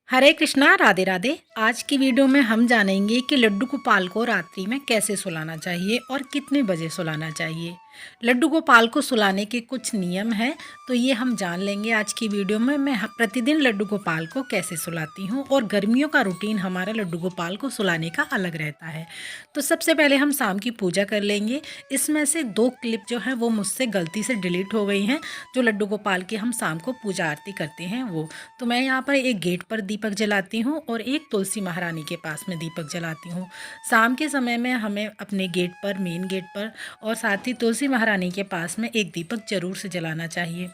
हरे कृष्णा, राधे राधे। आज की वीडियो में हम जानेंगे कि लड्डू गोपाल को रात्रि में कैसे सुलाना चाहिए और कितने बजे सुलाना चाहिए। लड्डू गोपाल को सुलाने के कुछ नियम हैं, तो ये हम जान लेंगे आज की वीडियो में। मैं प्रतिदिन लड्डू गोपाल को कैसे सुलाती हूँ और गर्मियों का रूटीन हमारा लड्डू गोपाल को सुलाने का अलग रहता है। तो सबसे पहले हम शाम की पूजा कर लेंगे। इसमें से 2 क्लिप जो हैं वो मुझसे गलती से डिलीट हो गई हैं, जो लड्डू गोपाल की हम शाम को पूजा आरती करते हैं वो। तो मैं यहाँ पर एक गेट पर दीपक जलाती हूँ और एक तुलसी महारानी के पास में दीपक जलाती हूँ। शाम के समय में हमें अपने गेट पर, मेन गेट पर, और साथ ही तुलसी महारानी के पास में एक दीपक जरूर से जलाना चाहिए।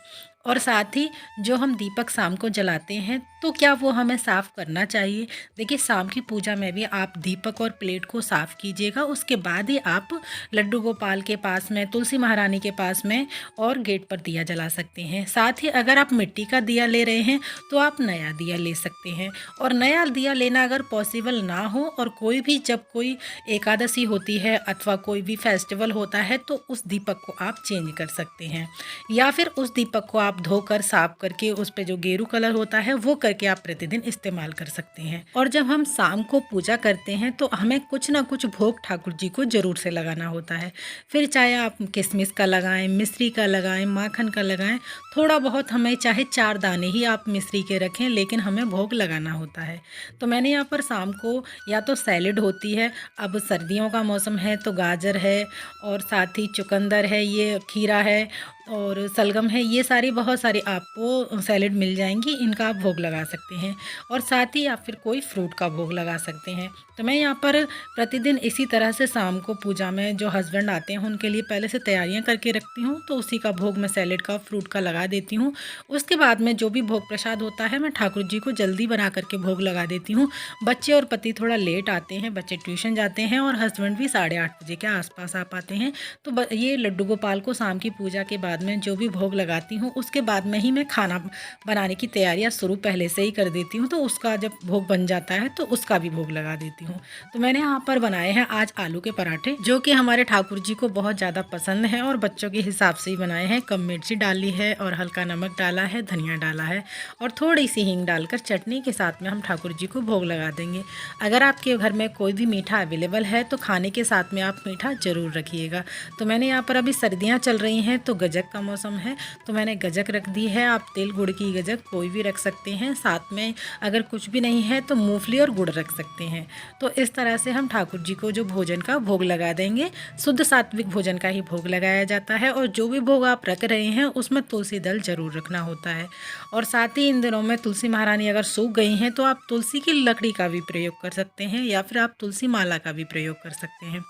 और साथ ही जो हम दीपक शाम को जलाते हैं तो क्या वो हमें साफ़ करना चाहिए। देखिए, शाम की पूजा में भी आप दीपक और प्लेट को साफ़ कीजिएगा, उसके बाद ही आप लड्डू गोपाल के पास में, तुलसी महारानी के पास में और गेट पर दिया जला सकते हैं। साथ ही अगर आप मिट्टी का दिया ले रहे हैं तो आप नया दिया ले सकते हैं। और नया दिया लेना अगर पॉसिबल ना हो और कोई भी, जब कोई एकादशी होती है अथवा कोई भी फेस्टिवल होता है, तो उस दीपक को आप चेंज कर सकते हैं, या फिर उस दीपक को आप धोकर साफ करके उस पे जो गेरू कलर होता है वो करके आप प्रतिदिन इस्तेमाल कर सकते हैं। और जब हम शाम को पूजा करते हैं तो हमें कुछ ना कुछ भोग ठाकुर जी को जरूर से लगाना होता है। फिर चाहे आप किशमिश का लगाएं, मिश्री का लगाएं, माखन का लगाएं, थोड़ा बहुत, हमें चाहे 4 दाने ही आप मिश्री के रखें, लेकिन हमें भोग लगाना होता है। तो मैंने यहाँ पर शाम को या तो सैलेड होती है, अब सर्दियों का मौसम है तो गाजर है, और साथ ही चुकंदर है, ये खीरा है और सलगम है, ये सारी बहुत सारी आपको सैलेड मिल जाएंगी, इनका आप भोग लगा सकते हैं। और साथ ही आप फिर कोई फ्रूट का भोग लगा सकते हैं। तो मैं यहाँ पर प्रतिदिन इसी तरह से शाम को पूजा में जो हस्बैंड आते हैं उनके लिए पहले से तैयारियां करके रखती हूँ, तो उसी का भोग मैं सैलेड का, फ्रूट का लगा देती हूँ। उसके बाद में जो भी भोग प्रसाद होता है मैं ठाकुर जी को जल्दी बना करके भोग लगा देती हूँ। बच्चे और पति थोड़ा लेट आते हैं, बच्चे ट्यूशन जाते हैं और हस्बैंड भी 8:30 बजे के आसपास आ पाते हैं। तो ये लड्डू गोपाल को शाम की पूजा के बाद में जो भी भोग लगाती हूँ उसके बाद में ही मैं खाना बनाने की तैयारियां शुरू पहले से ही कर देती हूँ, तो उसका जब भोग बन जाता है तो उसका भी भोग लगा देती हूँ। तो मैंने यहाँ पर बनाए हैं आज आलू के पराठे, जो कि हमारे ठाकुर जी को बहुत ज़्यादा पसंद है और बच्चों के हिसाब से ही बनाए हैं। कम मिर्ची डाली है और हल्का नमक डाला है, धनिया डाला है और थोड़ी सी हींग डालकर चटनी के साथ में हम ठाकुर जी को भोग लगा देंगे। अगर आपके घर में कोई भी मीठा अवेलेबल है तो खाने के साथ में आप मीठा ज़रूर रखिएगा। तो मैंने यहाँ पर, अभी सर्दियाँ चल रही हैं तो गजक का मौसम है, तो मैंने गजक रख दी है। आप तिल गुड़ की गजक कोई भी रख सकते हैं, साथ में अगर कुछ भी नहीं है तो मूंगफली और गुड़ रख सकते हैं। तो इस तरह से हम ठाकुर जी को जो भोजन का भोग लगा देंगे। शुद्ध सात्विक भोजन का ही भोग लगाया जाता है, और जो भी भोग आप रख रहे हैं उसमें तुलसी दल जरूर रखना होता है। और साथ ही इन दिनों में तुलसी महारानी अगर सूख गई हैं तो आप तुलसी की लकड़ी का भी प्रयोग कर सकते हैं, या फिर आप तुलसी माला का भी प्रयोग कर सकते हैं।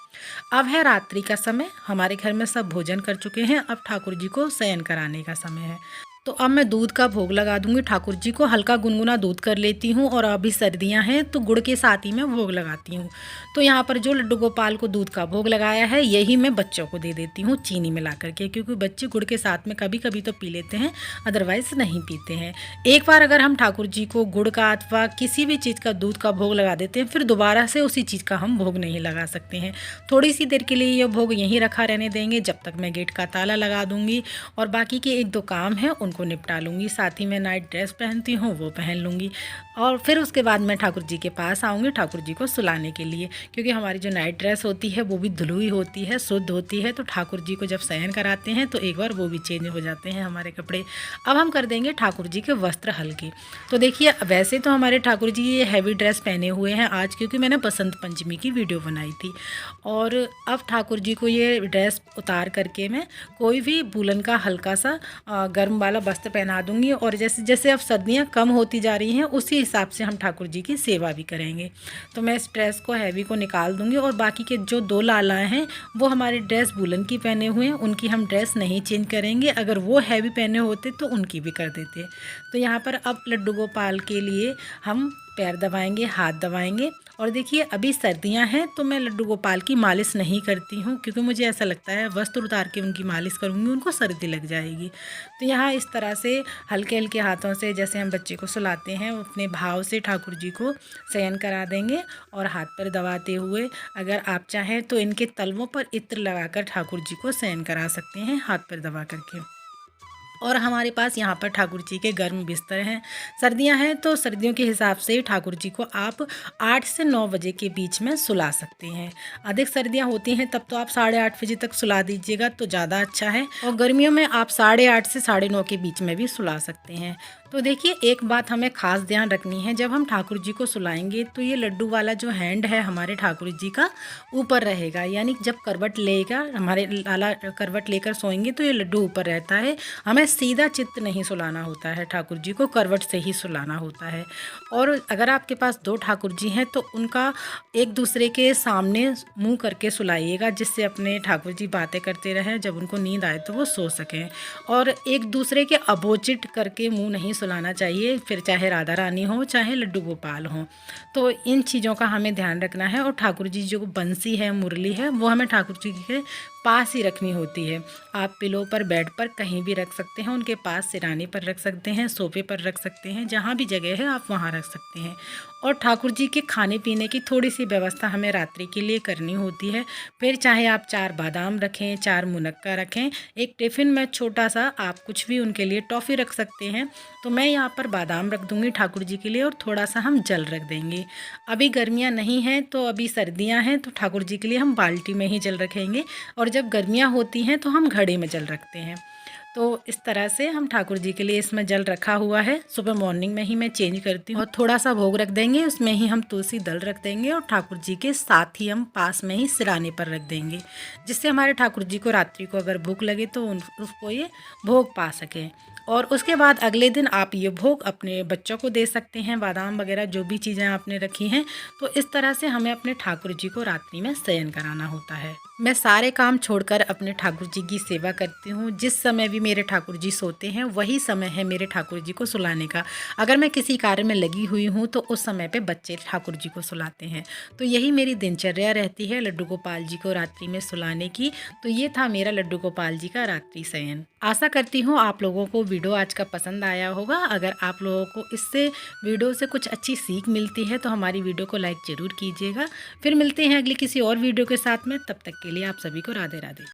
अब है रात्रि का समय, हमारे घर में सब भोजन कर चुके हैं, अब ठाकुर जी को शयन कराने का समय है। तो अब मैं दूध का भोग लगा दूंगी ठाकुर जी को। हल्का गुनगुना दूध कर लेती हूँ, और अभी सर्दियाँ हैं तो गुड़ के साथ ही मैं भोग लगाती हूँ। तो यहाँ पर जो लड्डू गोपाल को दूध का भोग लगाया है यही मैं बच्चों को दे देती हूँ चीनी मिला करके, क्योंकि बच्चे गुड़ के साथ में कभी कभी तो पी लेते हैं, अदरवाइज नहीं पीते हैं। एक बार अगर हम ठाकुर जी को गुड़ का अथवा किसी भी चीज़ का दूध का भोग लगा देते हैं, फिर दोबारा से उसी चीज़ का हम भोग नहीं लगा सकते हैं। थोड़ी सी देर के लिए ये भोग यहीं रखा रहने देंगे जब तक मैं गेट का ताला लगा दूंगी, और बाकी के 1-2 काम हैं उनको निपटा लूँगी। साथ ही मैं नाइट ड्रेस पहनती हूँ वो पहन लूँगी, और फिर उसके बाद मैं ठाकुर जी के पास आऊँगी ठाकुर जी को सुलाने के लिए, क्योंकि हमारी जो नाइट ड्रेस होती है वो भी धुली होती है, शुद्ध होती है। तो ठाकुर जी को जब शयन कराते हैं तो एक बार वो भी चेंज हो जाते हैं हमारे कपड़े। अब हम कर देंगे ठाकुर जी के वस्त्र हल्के। तो देखिए, वैसे तो हमारे ठाकुर जी ये हैवी ड्रेस पहने हुए हैं आज, क्योंकि मैंने बसंत पंचमी की वीडियो बनाई थी। और अब ठाकुर जी को ये ड्रेस उतार करके मैं कोई भी वूलन का हल्का सा गर्म वाला वस्त्र पहना दूंगी, और जैसे जैसे अब सर्दियाँ कम होती जा रही हैं उसी हिसाब से हम ठाकुर जी की सेवा भी करेंगे। तो मैं इस ड्रेस को हैवी को निकाल दूंगी, और बाकी के जो 2 लालाएँ हैं वो हमारी ड्रेस वूलन की पहने हुए हैं, उनकी हम ड्रेस नहीं चेंज करेंगे। अगर वो हैवी पहने होते तो उनकी भी कर देते। तो यहाँ पर अब लड्डू गोपाल के लिए हम पैर दबाएंगे, हाथ दबाएंगे। और देखिए, अभी सर्दियां हैं तो मैं लड्डू गोपाल की मालिश नहीं करती हूँ, क्योंकि मुझे ऐसा लगता है वस्त्र उतार के उनकी मालिश करूँगी उनको सर्दी लग जाएगी। तो यहाँ इस तरह से हल्के हल्के हाथों से, जैसे हम बच्चे को सुलाते हैं, अपने भाव से ठाकुर जी को शयन करा देंगे। और हाथ पर दबाते हुए, अगर आप चाहें तो इनके तलवों पर इत्र लगाकर ठाकुर जी को शयन करा सकते हैं हाथ पर दबा करके। और हमारे पास यहाँ पर ठाकुर जी के गर्म बिस्तर हैं। सर्दियाँ हैं तो सर्दियों के हिसाब से ठाकुर जी को आप 8 से 9 बजे के बीच में सुला सकते हैं। अधिक सर्दियाँ होती हैं तब तो आप 8:30 बजे तक सुला दीजिएगा तो ज़्यादा अच्छा है, और गर्मियों में आप 8:30 से 9:30 के बीच में भी सुला सकते हैं। तो देखिए, एक बात हमें ख़ास ध्यान रखनी है, जब हम ठाकुर जी को सुलाएंगे तो ये लड्डू वाला जो हैंड है हमारे ठाकुर जी का ऊपर रहेगा, यानी जब करवट लेकर हमारे लाला करवट लेकर सोएंगे तो ये लड्डू ऊपर रहता है। हमें सीधा चित्त नहीं सुलाना होता है, ठाकुर जी को करवट से ही सुलाना होता है। और अगर आपके पास 2 ठाकुर जी हैं तो उनका एक दूसरे के सामने मुंह करके सुलाइएगा, जिससे अपने ठाकुर जी बातें करते रहें, जब उनको नींद आए तो वो सो सकें। और एक दूसरे के अपोजिट करके मुंह नहीं सुलाना चाहिए, फिर चाहे राधा रानी हो चाहे लड्डू गोपाल हो। तो इन चीज़ों का हमें ध्यान रखना है। और ठाकुर जी जो बंसी है, मुरली है, वो हमें ठाकुर जी के पास ही रखनी होती है। आप पिलो पर, बेड पर कहीं भी रख सकते हैं, उनके पास सिराने पर रख सकते हैं, सोफे पर रख सकते हैं, जहाँ भी जगह है आप वहाँ रख सकते हैं। और ठाकुर जी के खाने पीने की थोड़ी सी व्यवस्था हमें रात्रि के लिए करनी होती है। फिर चाहे आप 4 बादाम रखें, 4 मुनक्का रखें, एक टिफ़िन में छोटा सा आप कुछ भी उनके लिए टॉफ़ी रख सकते हैं। तो मैं यहाँ पर बादाम रख दूँगी ठाकुर जी के लिए, और थोड़ा सा हम जल रख देंगे। अभी गर्मियाँ नहीं हैं तो अभी सर्दियाँ हैं, तो ठाकुर जी के लिए हम बाल्टी में ही जल रखेंगे, और जब गर्मियाँ होती हैं तो हम घड़े में जल रखते हैं। तो इस तरह से हम ठाकुर जी के लिए इसमें जल रखा हुआ है। सुबह मॉर्निंग में ही मैं चेंज करती हूँ, और थोड़ा सा भोग रख देंगे, उसमें ही हम तुलसी दल रख देंगे, और ठाकुर जी के साथ ही हम पास में ही सिराने पर रख देंगे, जिससे हमारे ठाकुर जी को रात्रि को अगर भूख लगे तो उसको ये भोग पा सकें। और उसके बाद अगले दिन आप ये भोग अपने बच्चों को दे सकते हैं, बादाम वगैरह जो भी चीज़ें आपने रखी हैं। तो इस तरह से हमें अपने ठाकुर जी को रात्रि में शयन कराना होता है। मैं सारे काम छोड़कर अपने ठाकुर जी की सेवा करती हूँ। जिस समय भी मेरे ठाकुर जी सोते हैं वही समय है मेरे ठाकुर जी को सुलाने का। अगर मैं किसी कार्य में लगी हुई हूँ तो उस समय पे बच्चे ठाकुर जी को सुलाते हैं। तो यही मेरी दिनचर्या रहती है लड्डू गोपाल जी को रात्रि में सुलाने की। तो ये था मेरा लड्डू गोपाल जी का रात्रि शयन। आशा करती हूँ आप लोगों को वीडियो आज का पसंद आया होगा। अगर आप लोगों को इससे वीडियो से कुछ अच्छी सीख मिलती है तो हमारी वीडियो को लाइक ज़रूर कीजिएगा। फिर मिलते हैं अगली किसी और वीडियो के साथ में, तब तक के लिए आप सभी को राधे राधे।